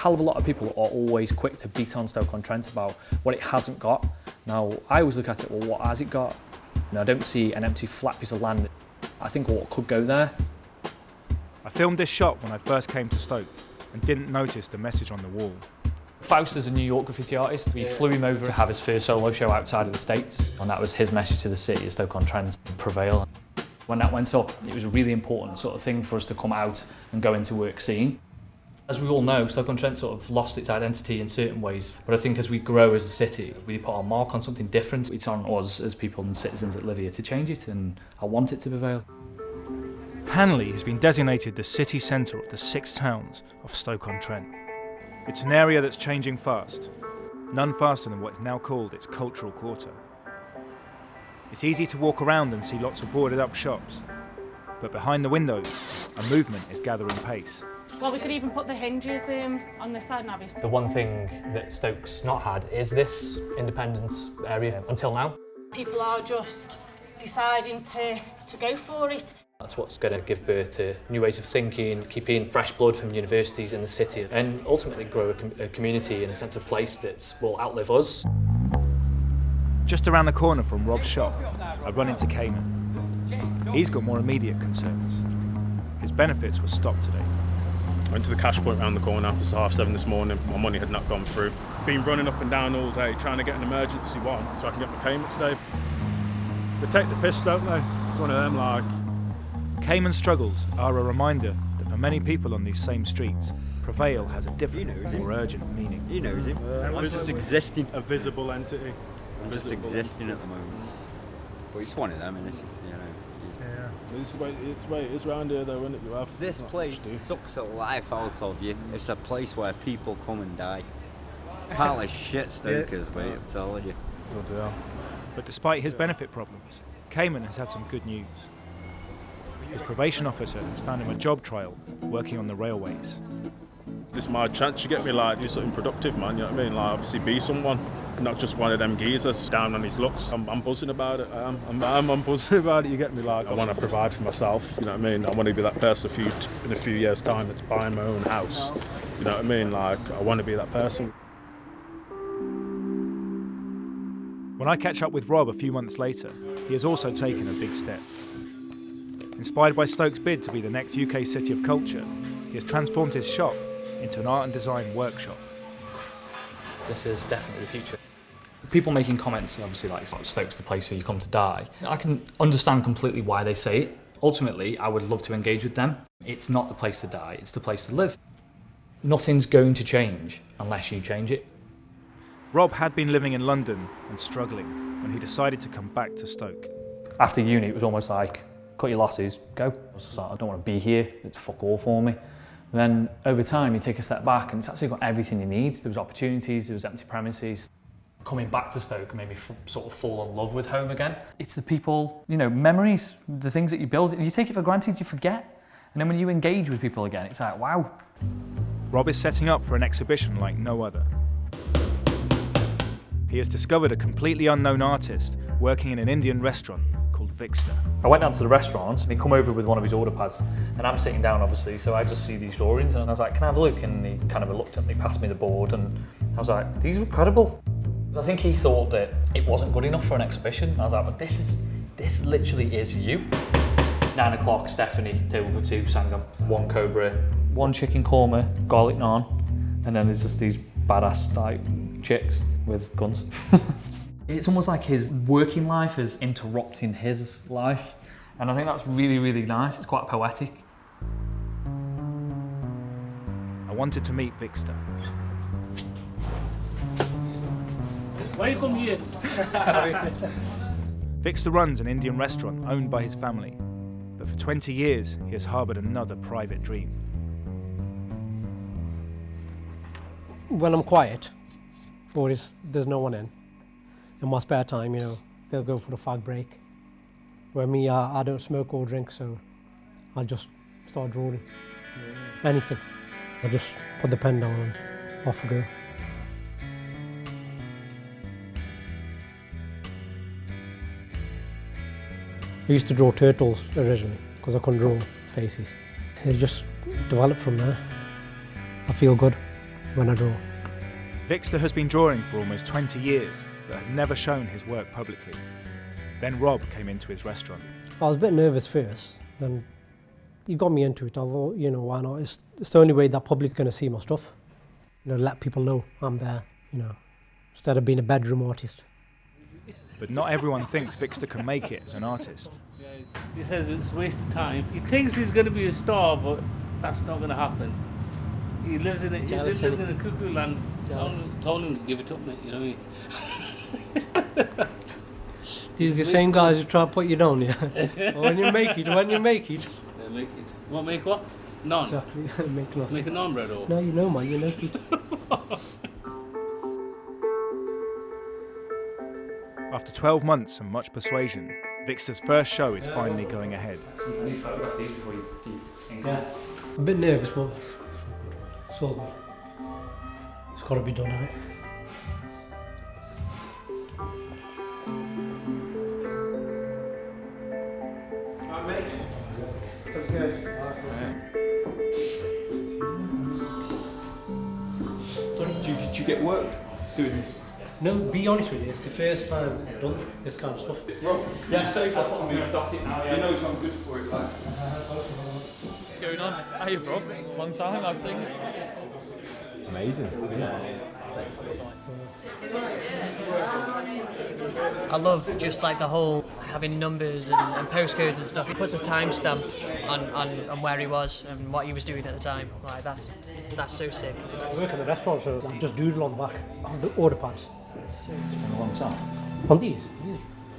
hell of a lot of people are always quick to beat on Stoke-on-Trent about what it hasn't got. Now, I always look at it, well, what has it got? And I don't see an empty flat piece of land. I think what could go there. I filmed this shot when I first came to Stoke and didn't notice the message on the wall. Faust is a New York graffiti artist. We flew him over to have his first solo show outside of the States, and that was his message to the city of Stoke-on-Trent, Prevail. When that went up, it was a really important sort of thing for us to come out and go into work scene. As we all know, Stoke-on-Trent sort of lost its identity in certain ways, but I think as we grow as a city, we put our mark on something different. It's on us as people and citizens that live here to change it, and I want it to prevail. Hanley has been designated the city centre of the 6 towns of Stoke-on-Trent. It's an area that's changing fast, none faster than what is now called its cultural quarter. It's easy to walk around and see lots of boarded up shops, but behind the windows, a movement is gathering pace. Well, we could even put the hinges on this side, Navi. The one thing that Stoke's not had is this independence area until now. People are just deciding to go for it. That's what's going to give birth to new ways of thinking, keeping fresh blood from universities in the city, and ultimately grow a community and a sense of place that will outlive us. Just around the corner from Rob's shop, I've run into Cayman. He's got more immediate concerns. His benefits were stopped today. I went to the cash point around the corner. It was 7:30 this morning. My money had not gone through. Been running up and down all day trying to get an emergency one so I can get my payment today. They take the piss, don't they? It's one of them, like. Cayman's struggles are a reminder that for many people on these same streets, Prevail has a different, more urgent meaning. He knows him. I'm just existing. A visible entity. I'm just existing at the moment. But it's one of them, and this is, you know. Yeah. It's the way it is round here, though, isn't it? You have. This place sucks the life out of you. It's a place where people come and die. Partly shit Stokers, mate, I'm telling you. Oh dear. But despite his benefit problems, Cayman has had some good news. His probation officer has found him a job trial working on the railways. This is my chance to get me, like, do something productive, man, you know what I mean? Like, obviously be someone, not just one of them geezers down on his looks. I'm buzzing about it, I'm buzzing about it, you get me, like, I want to provide for myself, you know what I mean? I want to be that person in a few years' time that's buying my own house, you know what I mean? Like, I want to be that person. When I catch up with Rob a few months later, he has also taken a big step. Inspired by Stoke's bid to be the next UK City of Culture, he has transformed his shop into an art and design workshop. This is definitely the future. People making comments, obviously, like Stoke's the place where you come to die. I can understand completely why they say it. Ultimately, I would love to engage with them. It's not the place to die, it's the place to live. Nothing's going to change unless you change it. Rob had been living in London and struggling when he decided to come back to Stoke. After uni, it was almost like, cut your losses, go. I was like, I don't want to be here, it's fuck all for me. And then over time, you take a step back and it's actually got everything you need. There was opportunities, there was empty premises. Coming back to Stoke made me sort of fall in love with home again. It's the people, you know, memories, the things that you build. You take it for granted, you forget. And then when you engage with people again, it's like, wow. Rob is setting up for an exhibition like no other. He has discovered a completely unknown artist working in an Indian restaurant called Vixta. I went down to the restaurant and he come over with one of his order pads and I'm sitting down obviously, so I just see these drawings and I was like, can I have a look? And he kind of reluctantly passed me the board and I was like, these are incredible. I think he thought that it wasn't good enough for an exhibition. And I was like, but this literally is you. 9 o'clock, Stephanie, table for 2, Sangam, 1 Cobra, 1 chicken korma, garlic naan, and then there's just these badass like chicks with guns. It's almost like his working life is interrupting his life. And I think that's really, really nice. It's quite poetic. I wanted to meet Vixta. Welcome here. Vixta runs an Indian restaurant owned by his family. But for 20 years, he has harboured another private dream. When I'm quiet, or there's no one in my spare time, you know, they'll go for a fag break. Where me, I don't smoke or drink, so I'll just start drawing. Anything. I just put the pen down and off I go. I used to draw turtles originally, because I couldn't draw faces. It just developed from there. I feel good when I draw. Vixta has been drawing for almost 20 years, but had never shown his work publicly. Then Rob came into his restaurant. I was a bit nervous first, then he got me into it. I thought, you know, why not? It's the only way that public's going to see my stuff. You know, let people know I'm there, you know, instead of being a bedroom artist. But not everyone thinks Vixta can make it as an artist. He says it's a waste of time. He thinks he's going to be a star, but that's not going to happen. He lives in a cuckoo land. Told him to give it up, mate. You know what I mean? These are the same guys who try to put you down, yeah? When you make it. They make it. What, make what? Naan? Exactly, make none. Make a naan bread or? No, you know, man, you make it. After 12 months and much persuasion, Vixta's first show is finally going ahead. I need to photograph these before you Yeah, a bit nervous, but it's all good. It's got to be done, hasn't it? That's good. So did you get work doing this? No, be honest with you, it's the first time I've done this kind of stuff. Rob, can you save that for me? You know I'm good for it, like. What's going on? How are you, bro? Long time, I've seen you. Amazing. I love just like the whole having numbers and postcodes and stuff. It puts a timestamp on where he was and what he was doing at the time. Like that's so sick. I work in the restaurant, so I just doodle on the back of the order pads. On the long time. On these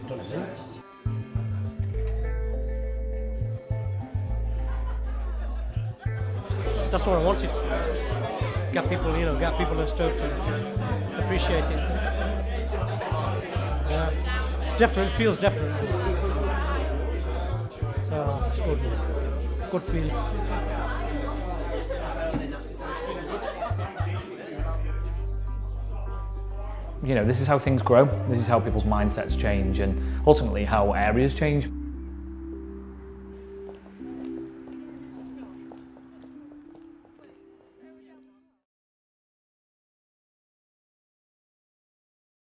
done it minutes. That's what I wanted. Get people, you know, get people in Stoke to appreciate it. Yeah, it's different, it feels different. So it's good. Good feeling. You know, this is how things grow. This is how people's mindsets change and ultimately how areas change.